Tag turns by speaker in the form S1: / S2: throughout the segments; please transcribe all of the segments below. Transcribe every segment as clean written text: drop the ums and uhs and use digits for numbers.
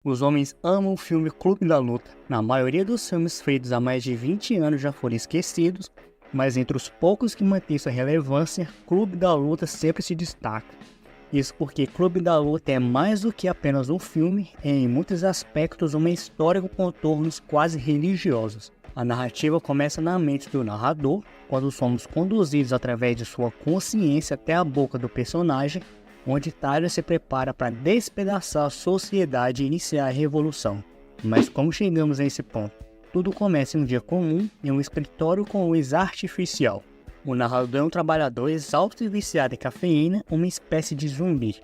S1: Os homens amam o filme Clube da Luta. Na maioria dos filmes feitos há mais de 20 anos já foram esquecidos, mas entre os poucos que mantêm sua relevância, Clube da Luta sempre se destaca. Isso porque Clube da Luta é mais do que apenas um filme, é em muitos aspectos uma história com contornos quase religiosos. A narrativa começa na mente do narrador, quando somos conduzidos através de sua consciência até a boca do personagem, onde Tyler se prepara para despedaçar a sociedade e iniciar a revolução. Mas como chegamos a esse ponto? Tudo começa em um dia comum, em um escritório com luz artificial. O narrador é um trabalhador exausto e viciado em cafeína, uma espécie de zumbi.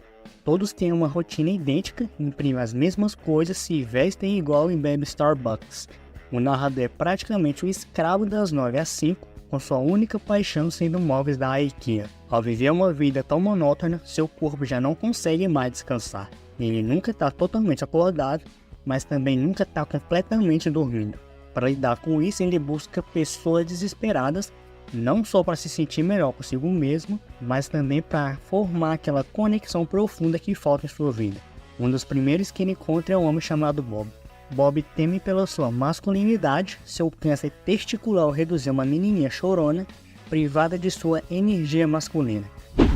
S1: Todos têm uma rotina idêntica, imprimem as mesmas coisas, se vestem igual e bebem Starbucks. O narrador é praticamente o escravo das 9 às 5, com sua única paixão sendo móveis da IKEA. Ao viver uma vida tão monótona, seu corpo já não consegue mais descansar. Ele nunca está totalmente acordado, mas também nunca está completamente dormindo. Para lidar com isso, ele busca pessoas desesperadas, não só para se sentir melhor consigo mesmo, mas também para formar aquela conexão profunda que falta em sua vida. Um dos primeiros que ele encontra é um homem chamado Bob. Bob teme pela sua masculinidade, seu câncer testicular o reduziu uma menininha chorona, privada de sua energia masculina.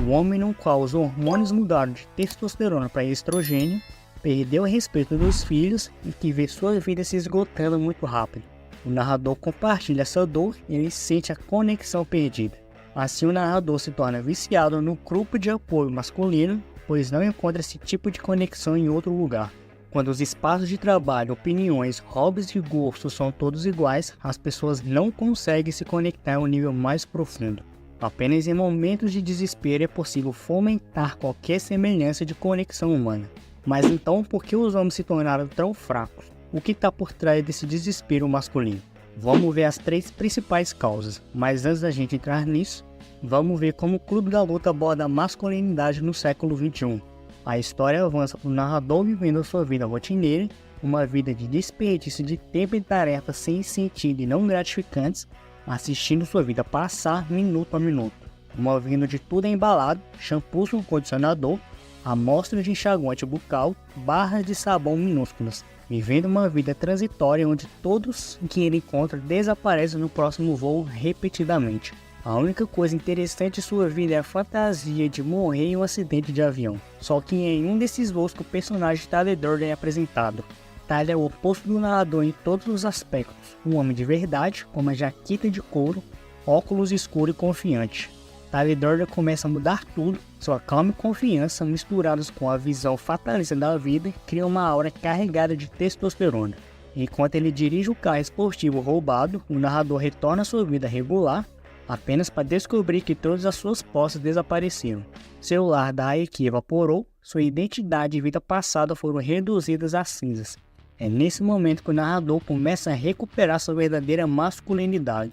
S1: O homem no qual os hormônios mudaram de testosterona para estrogênio, perdeu o respeito dos filhos e que vê sua vida se esgotando muito rápido. O narrador compartilha essa dor e ele sente a conexão perdida. Assim o narrador se torna viciado no grupo de apoio masculino, pois não encontra esse tipo de conexão em outro lugar. Quando os espaços de trabalho, opiniões, hobbies e gostos são todos iguais, as pessoas não conseguem se conectar a um nível mais profundo. Apenas em momentos de desespero é possível fomentar qualquer semelhança de conexão humana. Mas então, por que os homens se tornaram tão fracos? O que está por trás desse desespero masculino? Vamos ver as 3 principais causas, mas antes da gente entrar nisso, vamos ver como o Clube da Luta aborda a masculinidade no século XXI. A história avança para o narrador vivendo a sua vida rotineira, uma vida de desperdício de tempo e tarefas sem sentido e não gratificantes, assistindo sua vida passar minuto a minuto, movendo de tudo embalado, shampoos com condicionador, amostras de enxaguante bucal, barras de sabão minúsculas, vivendo uma vida transitória onde todos que ele encontra desaparecem no próximo voo repetidamente. A única coisa interessante em sua vida é a fantasia de morrer em um acidente de avião. Só que em um desses voos que o personagem Tyler Durden é apresentado. Tyler é o oposto do narrador em todos os aspectos. Um homem de verdade, com uma jaqueta de couro, óculos escuro e confiante. Tyler Durden começa a mudar tudo. Sua calma e confiança, misturados com a visão fatalista da vida, criam uma aura carregada de testosterona. Enquanto ele dirige o carro esportivo roubado, o narrador retorna à sua vida regular, apenas para descobrir que todas as suas posses desapareceram. Seu lar da IKEA evaporou, sua identidade e vida passada foram reduzidas a cinzas. É nesse momento que o narrador começa a recuperar sua verdadeira masculinidade.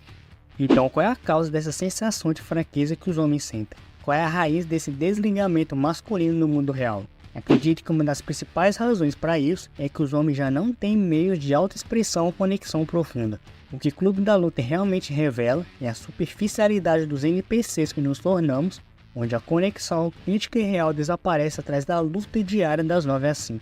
S1: Então, qual é a causa dessa sensação de fraqueza que os homens sentem? Qual é a raiz desse desligamento masculino no mundo real? Acredito que uma das principais razões para isso é que os homens já não têm meios de autoexpressão ou conexão profunda. O que Clube da Luta realmente revela é a superficialidade dos NPCs que nos tornamos, onde a conexão autêntica e real desaparece atrás da luta diária das 9 às 5.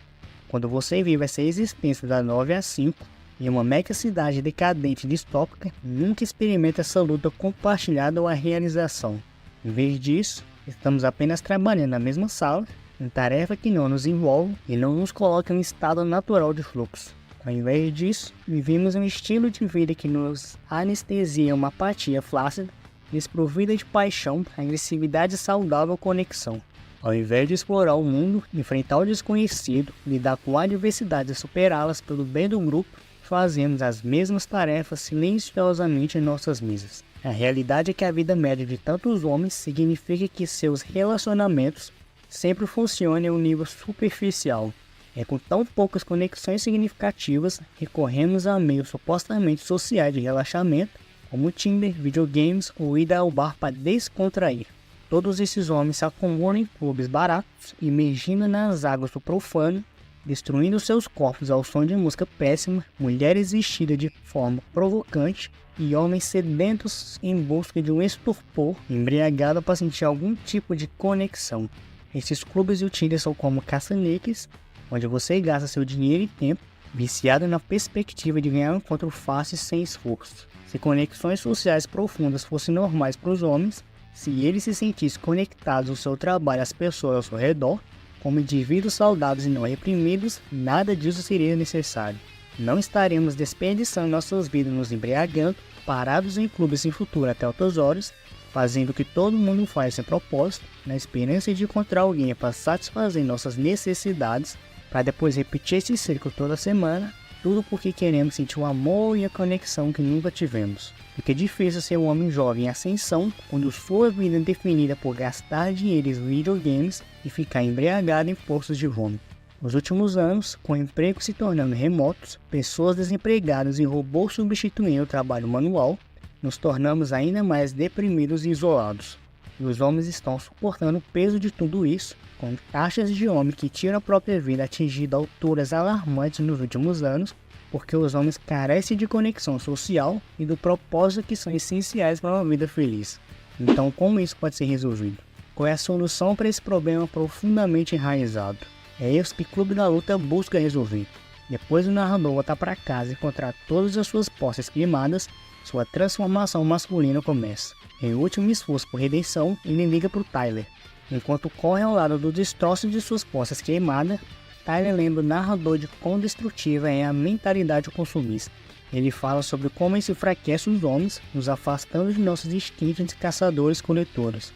S1: Quando você vive essa existência das 9 às 5, em uma mega cidade decadente e distópica, nunca experimenta essa luta compartilhada ou a realização. Em vez disso, estamos apenas trabalhando na mesma sala, em tarefa que não nos envolve e não nos coloca em um estado natural de fluxo. Ao invés disso, vivemos um estilo de vida que nos anestesia uma apatia flácida, desprovida de paixão, agressividade saudável ou conexão. Ao invés de explorar o mundo, enfrentar o desconhecido, lidar com adversidades e superá-las pelo bem do grupo, fazemos as mesmas tarefas silenciosamente em nossas mesas. A realidade é que a vida média de tantos homens significa que seus relacionamentos sempre funcionam em um nível superficial. É com tão poucas conexões significativas, recorremos a meios supostamente sociais de relaxamento, como Tinder, videogames ou ida ao bar para descontrair. Todos esses homens se acumulam em clubes baratos, imergindo nas águas do profano, destruindo seus corpos ao som de música péssima, mulheres vestidas de forma provocante e homens sedentos em busca de um estupor, embriagado para sentir algum tipo de conexão. Esses clubes e o Tinder são como caça-níqueis, onde você gasta seu dinheiro e tempo viciado na perspectiva de ganhar um encontro fácil sem esforço. Se conexões sociais profundas fossem normais para os homens, se eles se sentissem conectados ao seu trabalho às pessoas ao seu redor, como indivíduos saudáveis e não reprimidos, nada disso seria necessário. Não estaremos desperdiçando nossas vidas nos embriagando, parados em clubes sem futuro até altas horas, fazendo o que todo mundo faz sem propósito, na esperança de encontrar alguém para satisfazer nossas necessidades, para depois repetir esse ciclo toda semana, tudo porque queremos sentir o amor e a conexão que nunca tivemos. Fica difícil ser um homem jovem em ascensão quando sua vida é definida por gastar dinheiro em videogames e ficar embriagado em postos de vômito. Nos últimos anos, com empregos se tornando remotos, pessoas desempregadas e robôs substituindo o trabalho manual, nos tornamos ainda mais deprimidos e isolados. E os homens estão suportando o peso de tudo isso, com taxas de homens que tiram a própria vida atingindo alturas alarmantes nos últimos anos, porque os homens carecem de conexão social e do propósito que são essenciais para uma vida feliz. Então, como isso pode ser resolvido? Qual é a solução para esse problema profundamente enraizado? É isso que o Clube da Luta busca resolver. Depois do narrador voltar para casa e encontrar todas as suas posses queimadas, sua transformação masculina começa. Em último esforço por redenção, ele liga para o Tyler. Enquanto corre ao lado dos destroços de suas posses queimadas, Tyler lembra o narrador de quão destrutiva é a mentalidade consumista. Ele fala sobre como isso enfraquece os homens, nos afastando de nossos instintos de caçadores-coletores.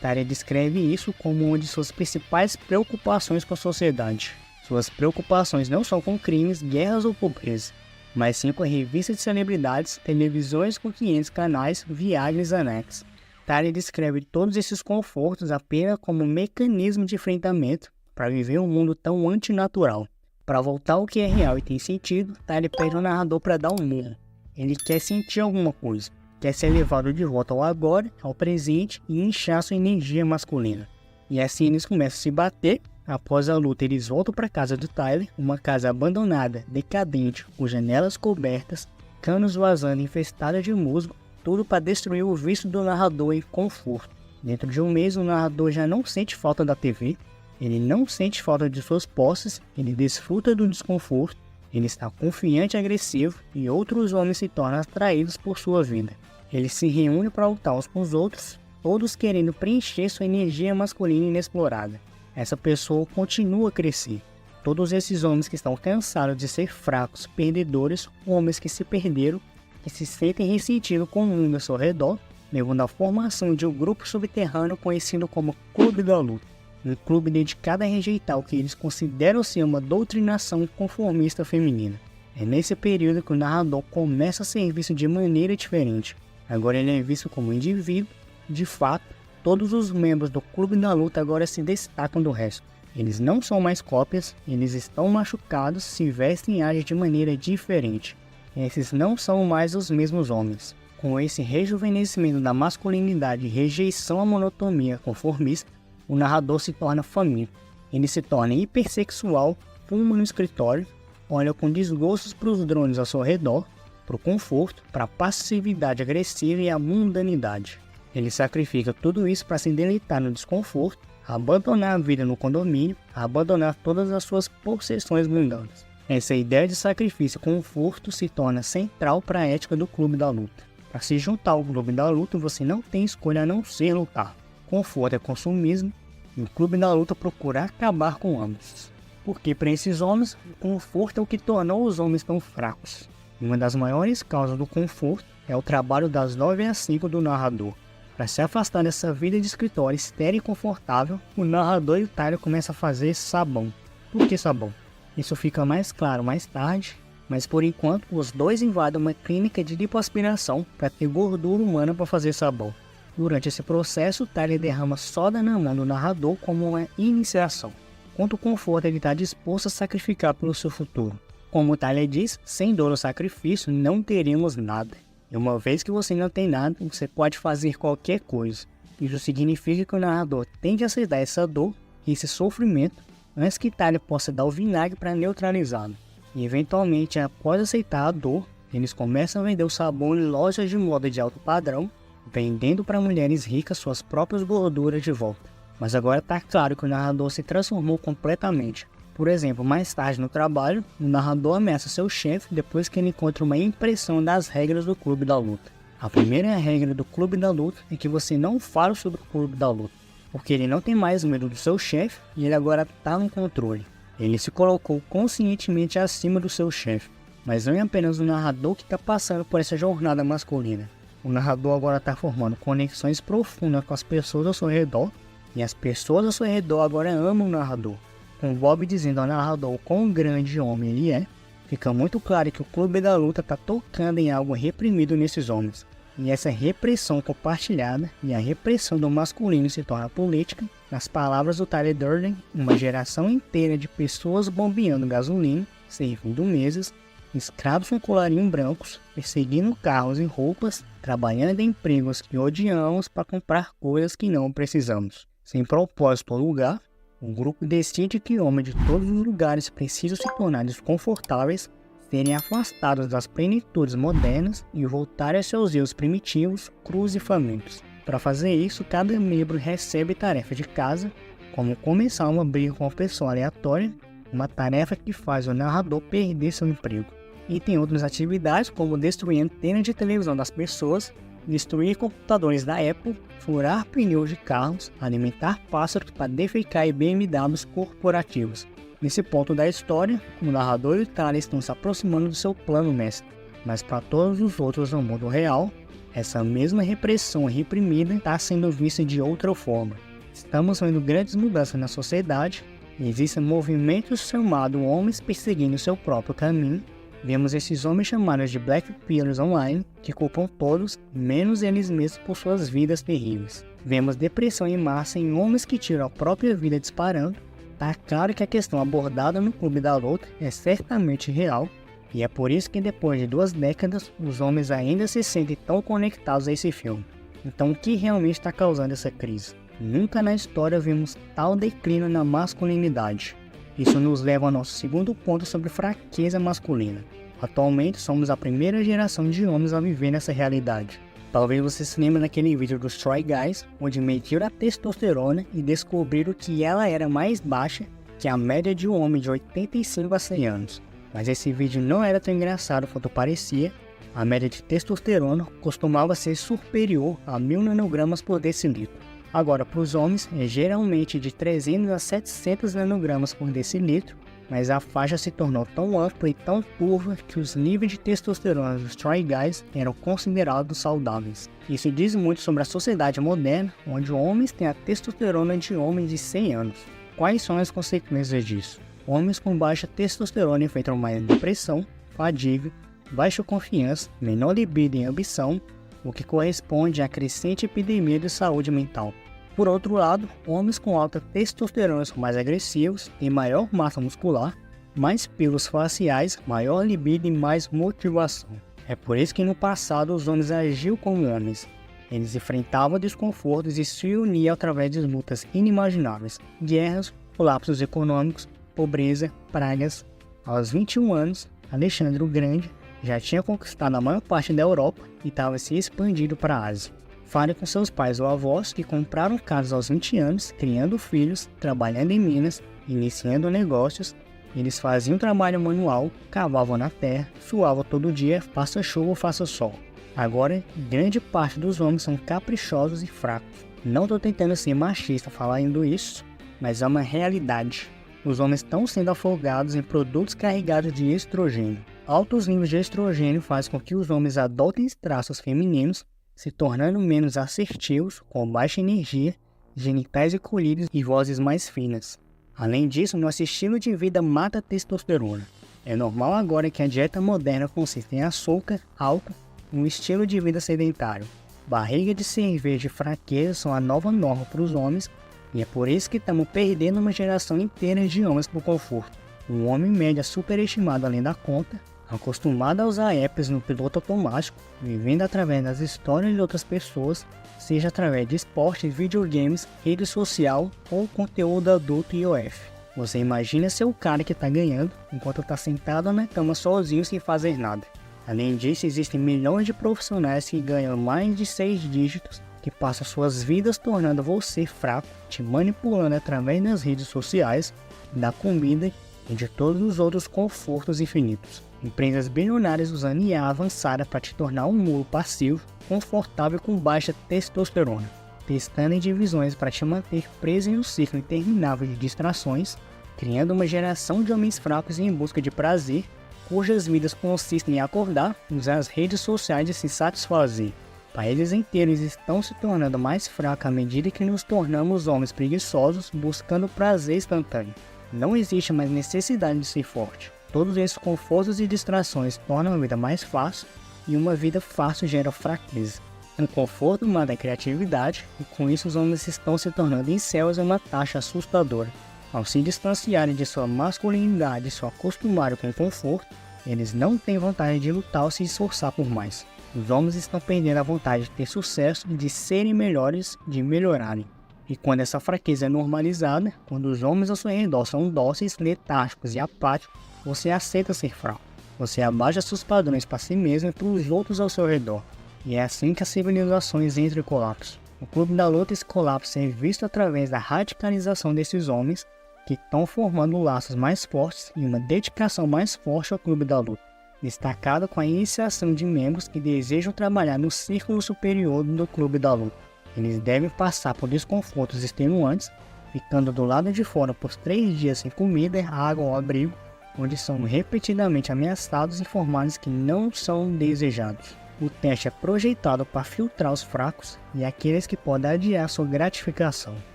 S1: Tyler descreve isso como uma de suas principais preocupações com a sociedade. Suas preocupações não são com crimes, guerras ou pobreza, mas sim com revistas de celebridades, televisões com 500 canais, viagens anexos. Tyler descreve todos esses confortos apenas como um mecanismo de enfrentamento para viver um mundo tão antinatural. Para voltar ao que é real e tem sentido, Tyler pede ao narrador para dar um murro. Ele quer sentir alguma coisa, quer ser levado de volta ao agora, ao presente e inchar sua energia masculina. E assim eles começam a se bater. Após a luta, eles voltam para a casa do Tyler, uma casa abandonada, decadente, com janelas cobertas, canos vazando infestadas de musgo, tudo para destruir o vício do narrador em conforto. Dentro de um mês, o narrador já não sente falta da TV, ele não sente falta de suas posses, ele desfruta do desconforto, ele está confiante e agressivo e outros homens se tornam atraídos por sua vida. Ele se reúne para lutar uns com os outros, todos querendo preencher sua energia masculina inexplorada. Essa pessoa continua a crescer. Todos esses homens que estão cansados de ser fracos, perdedores, homens que se perderam, que se sentem ressentidos com o mundo ao seu redor, levando à formação de um grupo subterrâneo conhecido como Clube da Luta. Um clube dedicado a rejeitar o que eles consideram ser uma doutrinação conformista feminina. É nesse período que o narrador começa a ser visto de maneira diferente. Agora ele é visto como um indivíduo. De fato, todos os membros do Clube da Luta agora se destacam do resto. Eles não são mais cópias, eles estão machucados, se vestem e agem de maneira diferente. Esses não são mais os mesmos homens. Com esse rejuvenescimento da masculinidade e rejeição à monotonia conformista, o narrador se torna faminto. Ele se torna hipersexual, fuma no escritório, olha com desgostos para os drones ao seu redor, para o conforto, para a passividade agressiva e a mundanidade. Ele sacrifica tudo isso para se deleitar no desconforto, abandonar a vida no condomínio, abandonar todas as suas possessões mundanas. Essa ideia de sacrifício e conforto se torna central para a ética do Clube da Luta. Para se juntar ao Clube da Luta, você não tem escolha a não ser lutar. Conforto é consumismo, e o Clube da Luta procura acabar com ambos. Porque para esses homens, o conforto é o que tornou os homens tão fracos. E uma das maiores causas do conforto é o trabalho das 9 às 5 do narrador. Para se afastar dessa vida de escritório estéril e confortável, o narrador e o Tyler começam a fazer sabão. Por que sabão? Isso fica mais claro mais tarde, mas por enquanto os dois invadem uma clínica de lipoaspiração para ter gordura humana para fazer sabão. Durante esse processo, o Tyler derrama soda na mão do narrador como uma iniciação. Quanto conforto ele está disposto a sacrificar pelo seu futuro. Como o Tyler diz, sem dor ou sacrifício não teremos nada. E uma vez que você não tem nada, você pode fazer qualquer coisa. Isso significa que o narrador tem de aceitar essa dor e esse sofrimento antes que Tyler possa dar o vinagre para neutralizá-lo. E eventualmente, após aceitar a dor, eles começam a vender o sabão em lojas de moda de alto padrão, vendendo para mulheres ricas suas próprias gorduras de volta. Mas agora tá claro que o narrador se transformou completamente. Por exemplo, mais tarde no trabalho, o narrador ameaça seu chefe depois que ele encontra uma impressão das regras do Clube da Luta. A primeira regra do Clube da Luta é que você não fala sobre o Clube da Luta, porque ele não tem mais medo do seu chefe e ele agora tá no controle. Ele se colocou conscientemente acima do seu chefe, mas não é apenas o narrador que está passando por essa jornada masculina. O narrador agora está formando conexões profundas com as pessoas ao seu redor, e as pessoas ao seu redor agora amam o narrador. Com Bob dizendo ao narrador o quão grande homem ele é, fica muito claro que o Clube da Luta está tocando em algo reprimido nesses homens. E essa repressão compartilhada e a repressão do masculino se torna política. Nas palavras do Tyler Durden, uma geração inteira de pessoas bombeando gasolina, servindo mesas, escravos com colarinho brancos, perseguindo carros e roupas, trabalhando em empregos que odiamos para comprar coisas que não precisamos. Sem propósito ou lugar, o grupo decide que homens de todos os lugares precisam se tornar desconfortáveis, serem afastados das plenitudes modernas e voltarem a seus erros primitivos, crus e famintos. Para fazer isso, cada membro recebe tarefa de casa, como começar uma briga com uma pessoa aleatória, uma tarefa que faz o narrador perder seu emprego. E tem outras atividades como destruir antenas de televisão das pessoas, destruir computadores da Apple, furar pneus de carros, alimentar pássaros para defecar em BMWs corporativos. Nesse ponto da história, o narrador e o Tyler estão se aproximando do seu plano mestre, mas para todos os outros no mundo real, essa mesma repressão reprimida está sendo vista de outra forma. Estamos vendo grandes mudanças na sociedade, e existem movimentos chamados homens perseguindo seu próprio caminho. Vemos esses homens chamados de Black Pillars online, que culpam todos, menos eles mesmos por suas vidas terríveis. Vemos depressão em massa em homens que tiram a própria vida disparando. Tá claro que a questão abordada no Clube da Luta é certamente real, e é por isso que depois de 2 décadas, os homens ainda se sentem tão conectados a esse filme. Então o que realmente está causando essa crise? Nunca na história vimos tal declínio na masculinidade. Isso nos leva ao nosso segundo ponto sobre fraqueza masculina. Atualmente somos a primeira geração de homens a viver nessa realidade. Talvez você se lembre daquele vídeo dos Troy Guys, onde mediram a testosterona e descobriram que ela era mais baixa que a média de um homem de 85 a 100 anos. Mas esse vídeo não era tão engraçado quanto parecia. A média de testosterona costumava ser superior a 1000 nanogramas por decilitro. Agora, para os homens, é geralmente de 300 a 700 nanogramas por decilitro, mas a faixa se tornou tão ampla e tão curva que os níveis de testosterona dos Troy Guys eram considerados saudáveis. Isso diz muito sobre a sociedade moderna, onde homens têm a testosterona de homens de 100 anos. Quais são as consequências disso? Homens com baixa testosterona enfrentam mais depressão, fadiga, baixa confiança, menor libido e ambição, o que corresponde à crescente epidemia de saúde mental. Por outro lado, homens com alta testosterona são mais agressivos, têm maior massa muscular, mais pelos faciais, maior libido e mais motivação. É por isso que no passado os homens agiam como homens. Eles enfrentavam desconfortos e se uniam através de lutas inimagináveis, guerras, colapsos econômicos, pobreza, pragas. Aos 21 anos, Alexandre o Grande já tinha conquistado a maior parte da Europa e estava se expandindo para a Ásia. Fale com seus pais ou avós que compraram casas aos 20 anos, criando filhos, trabalhando em minas, iniciando negócios. Eles faziam trabalho manual, cavavam na terra, suavam todo dia, faça chuva ou faça sol. Agora, grande parte dos homens são caprichosos e fracos. Não estou tentando ser machista falando isso, mas é uma realidade. Os homens estão sendo afogados em produtos carregados de estrogênio. Altos níveis de estrogênio fazem com que os homens adotem traços femininos, se tornando menos assertivos, com baixa energia, genitais encolhidos e vozes mais finas. Além disso, nosso estilo de vida mata a testosterona. É normal agora que a dieta moderna consiste em açúcar, álcool e um estilo de vida sedentário. Barriga de cerveja e fraqueza são a nova norma para os homens, e é por isso que estamos perdendo uma geração inteira de homens por conforto. Um homem médio é superestimado além da conta, acostumado a usar apps no piloto automático, vivendo através das histórias de outras pessoas, seja através de esportes, videogames, rede social ou conteúdo adulto e IOF. Você imagina ser o cara que está ganhando enquanto está sentado na cama sozinho sem fazer nada. Além disso, existem milhões de profissionais que ganham mais de 6 dígitos, que passam suas vidas tornando você fraco, te manipulando através das redes sociais, da comida e de todos os outros confortos infinitos. Empresas bilionárias usando IA avançada para te tornar um mulo passivo, confortável com baixa testosterona, testando em divisões para te manter preso em um ciclo interminável de distrações, criando uma geração de homens fracos em busca de prazer, cujas vidas consistem em acordar, usar as redes sociais e se satisfazer. Países inteiros estão se tornando mais fracos à medida que nos tornamos homens preguiçosos buscando prazer instantâneo. Não existe mais necessidade de ser forte. Todos esses confortos e distrações tornam a vida mais fácil, e uma vida fácil gera fraqueza. Um conforto mata a criatividade, e com isso os homens estão se tornando incels em uma taxa assustadora. Ao se distanciarem de sua masculinidade e se acostumarem com o conforto, eles não têm vontade de lutar ou se esforçar por mais. Os homens estão perdendo a vontade de ter sucesso, de serem melhores, de melhorarem. E quando essa fraqueza é normalizada, quando os homens ao seu redor são dóceis, letárgicos e apáticos, você aceita ser fraco. Você abaixa seus padrões para si mesmo e para os outros ao seu redor. E é assim que as civilizações entram em colapso. O Clube da Luta, esse colapso é visto através da radicalização desses homens que estão formando laços mais fortes e uma dedicação mais forte ao Clube da Luta, destacado com a iniciação de membros que desejam trabalhar no círculo superior do Clube da Luta. Eles devem passar por desconfortos extenuantes, ficando do lado de fora por 3 dias sem comida, água ou abrigo, onde são repetidamente ameaçados e informados que não são desejados. O teste é projetado para filtrar os fracos e aqueles que podem adiar sua gratificação.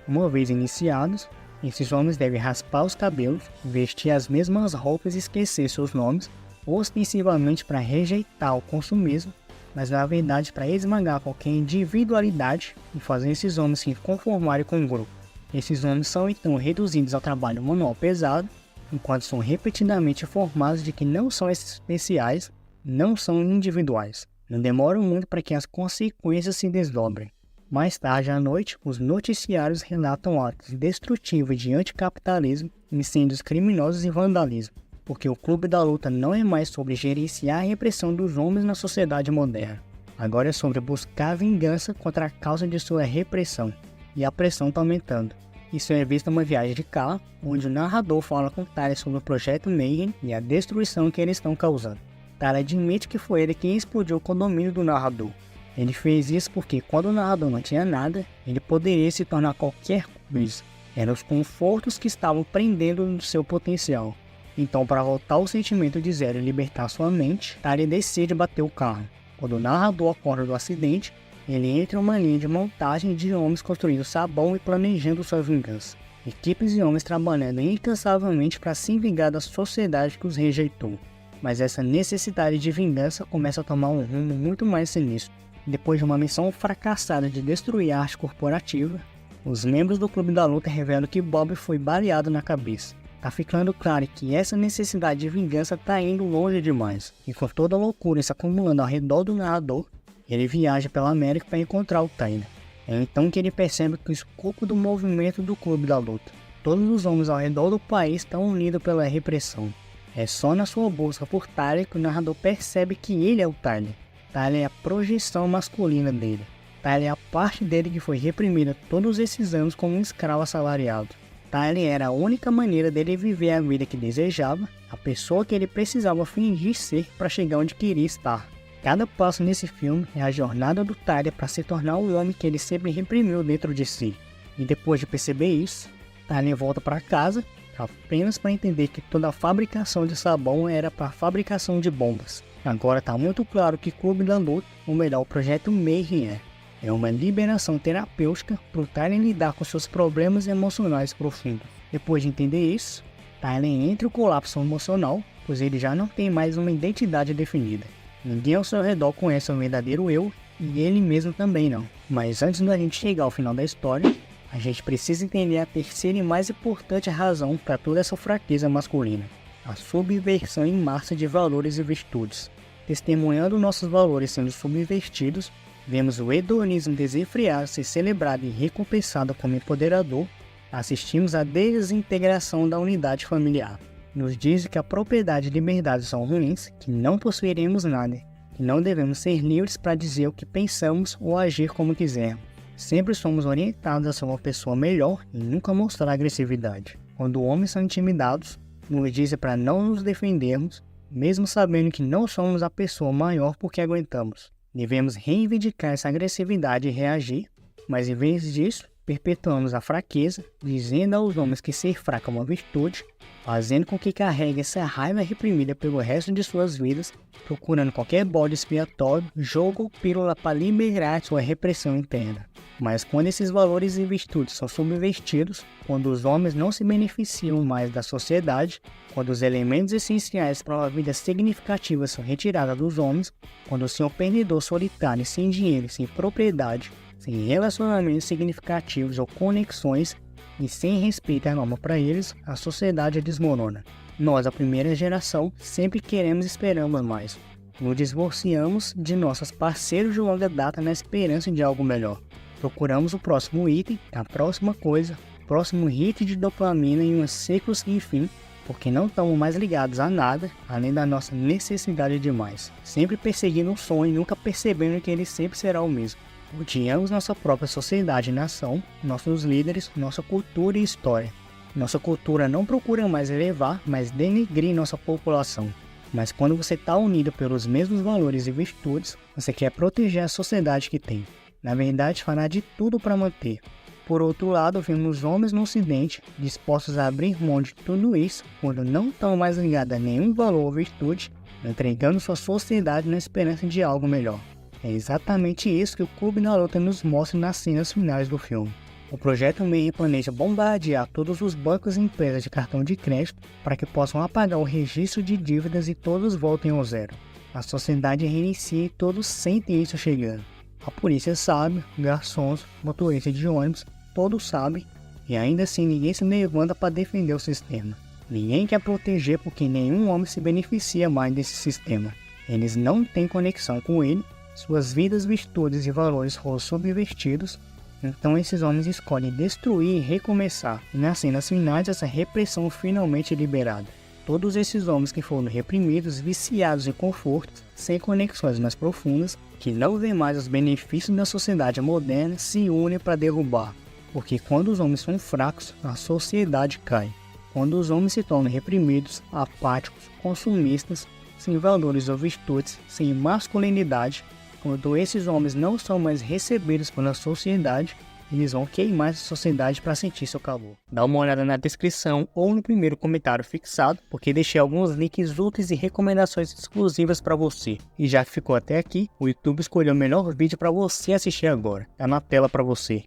S1: Uma vez iniciados, esses homens devem raspar os cabelos, vestir as mesmas roupas e esquecer seus nomes, ostensivamente para rejeitar o consumismo, mas na verdade para esmagar qualquer individualidade e fazer esses homens se conformarem com o grupo. Esses homens são então reduzidos ao trabalho manual pesado, enquanto são repetidamente informados de que não são especiais, não são individuais. Não demora muito para que as consequências se desdobrem. Mais tarde à noite, os noticiários relatam atos destrutivos de anticapitalismo, incêndios criminosos e vandalismo, porque o Clube da Luta não é mais sobre gerenciar a repressão dos homens na sociedade moderna. Agora é sobre buscar vingança contra a causa de sua repressão, e a pressão está aumentando. Isso é visto numa viagem de carro, onde o narrador fala com Tyler sobre o projeto Mayhem e a destruição que eles estão causando. Tyler admite que foi ele quem explodiu o condomínio do narrador. Ele fez isso porque quando o narrador não tinha nada, ele poderia se tornar qualquer coisa. Eram os confortos que estavam prendendo no seu potencial. Então, para voltar ao sentimento de zero e libertar sua mente, Tyler decide bater o carro. Quando o narrador acorda do acidente, ele entra em uma linha de montagem de homens construindo sabão e planejando sua vingança. Equipes de homens trabalhando incansavelmente para se vingar da sociedade que os rejeitou. Mas essa necessidade de vingança começa a tomar um rumo muito mais sinistro. Depois de uma missão fracassada de destruir a arte corporativa, os membros do Clube da Luta revelam que Bob foi baleado na cabeça. Tá ficando claro que essa necessidade de vingança tá indo longe demais. E com toda a loucura se acumulando ao redor do narrador, ele viaja pela América para encontrar o Tyler. É então que ele percebe que o escopo do movimento do Clube da Luta. Todos os homens ao redor do país estão unidos pela repressão. É só na sua busca por Tyler que o narrador percebe que ele é o Tyler. Tyler é a projeção masculina dele. Tyler é a parte dele que foi reprimida todos esses anos como um escravo assalariado. Tyler era a única maneira dele viver a vida que desejava, a pessoa que ele precisava fingir ser para chegar onde queria estar. Cada passo nesse filme é a jornada do Tyler para se tornar o homem que ele sempre reprimiu dentro de si. E depois de perceber isso, Tyler volta para casa apenas para entender que toda a fabricação de sabão era para a fabricação de bombas. Agora está muito claro que Clube da Luta, ou melhor, o projeto Mayhem é uma liberação terapêutica para o Tyler lidar com seus problemas emocionais profundos. Depois de entender isso, Tyler entra em colapso emocional, pois ele já não tem mais uma identidade definida. Ninguém ao seu redor conhece o verdadeiro eu, e ele mesmo também não. Mas antes da gente chegar ao final da história, a gente precisa entender a terceira e mais importante razão para toda essa fraqueza masculina: a subversão em massa de valores e virtudes. Testemunhando nossos valores sendo subvertidos, vemos o hedonismo desenfreado ser celebrado e recompensado como empoderador, assistimos à desintegração da unidade familiar. Nos diz que a propriedade e liberdade são ruins, que não possuiremos nada, que não devemos ser livres para dizer o que pensamos ou agir como quisermos. Sempre somos orientados a ser uma pessoa melhor e nunca mostrar agressividade. Quando homens são intimidados, nos dizem para não nos defendermos, mesmo sabendo que não somos a pessoa maior porque aguentamos. Devemos reivindicar essa agressividade e reagir, mas em vez disso, perpetuamos a fraqueza, dizendo aos homens que ser fraco é uma virtude, fazendo com que carreguem essa raiva reprimida pelo resto de suas vidas, procurando qualquer bode expiatório, jogo ou pílula para liberar sua repressão interna. Mas quando esses valores e virtudes são subvertidos, quando os homens não se beneficiam mais da sociedade, quando os elementos essenciais para uma vida significativa são retirados dos homens, quando o senhor perdedor solitário, sem dinheiro, sem propriedade, sem relacionamentos significativos ou conexões e sem respeito à norma para eles, a sociedade desmorona. Nós, a primeira geração, sempre queremos e esperamos mais. Nos divorciamos de nossos parceiros de longa data na esperança de algo melhor. Procuramos o próximo item, a próxima coisa, o próximo hit de dopamina e um ciclo sem fim, porque não estamos mais ligados a nada, além da nossa necessidade de mais. Sempre perseguindo um sonho e nunca percebendo que ele sempre será o mesmo. Odiamos nossa própria sociedade e nação, nossos líderes, nossa cultura e história. Nossa cultura não procura mais elevar, mas denegrir nossa população. Mas quando você está unido pelos mesmos valores e virtudes, você quer proteger a sociedade que tem. Na verdade, fará de tudo para manter. Por outro lado, vemos homens no ocidente dispostos a abrir mão de tudo isso quando não estão mais ligados a nenhum valor ou virtude, entregando sua sociedade na esperança de algo melhor. É exatamente isso que o Clube da Luta nos mostra nas cenas finais do filme. O Projeto Mayhem planeja bombardear todos os bancos e empresas de cartão de crédito para que possam apagar o registro de dívidas e todos voltem ao zero. A sociedade reinicia e todos sentem isso chegando. A polícia sabe, garçons, motoristas de ônibus, todos sabem, e ainda assim ninguém se levanta para defender o sistema. Ninguém quer proteger porque nenhum homem se beneficia mais desse sistema. Eles não têm conexão com ele, suas vidas, virtudes e valores foram subvertidos, então esses homens escolhem destruir e recomeçar, e nas cenas finais essa repressão finalmente liberada. Todos esses homens que foram reprimidos, viciados em confortos, sem conexões mais profundas, que não vêem mais os benefícios da sociedade moderna, se unem para derrubar. Porque quando os homens são fracos, a sociedade cai. Quando os homens se tornam reprimidos, apáticos, consumistas, sem valores ou virtudes, sem masculinidade, quando esses homens não são mais recebidos pela sociedade, eles vão queimar essa sociedade para sentir seu calor. Dá uma olhada na descrição ou no primeiro comentário fixado, porque deixei alguns links úteis e recomendações exclusivas para você. E já que ficou até aqui, o YouTube escolheu o melhor vídeo para você assistir agora. Tá na tela para você.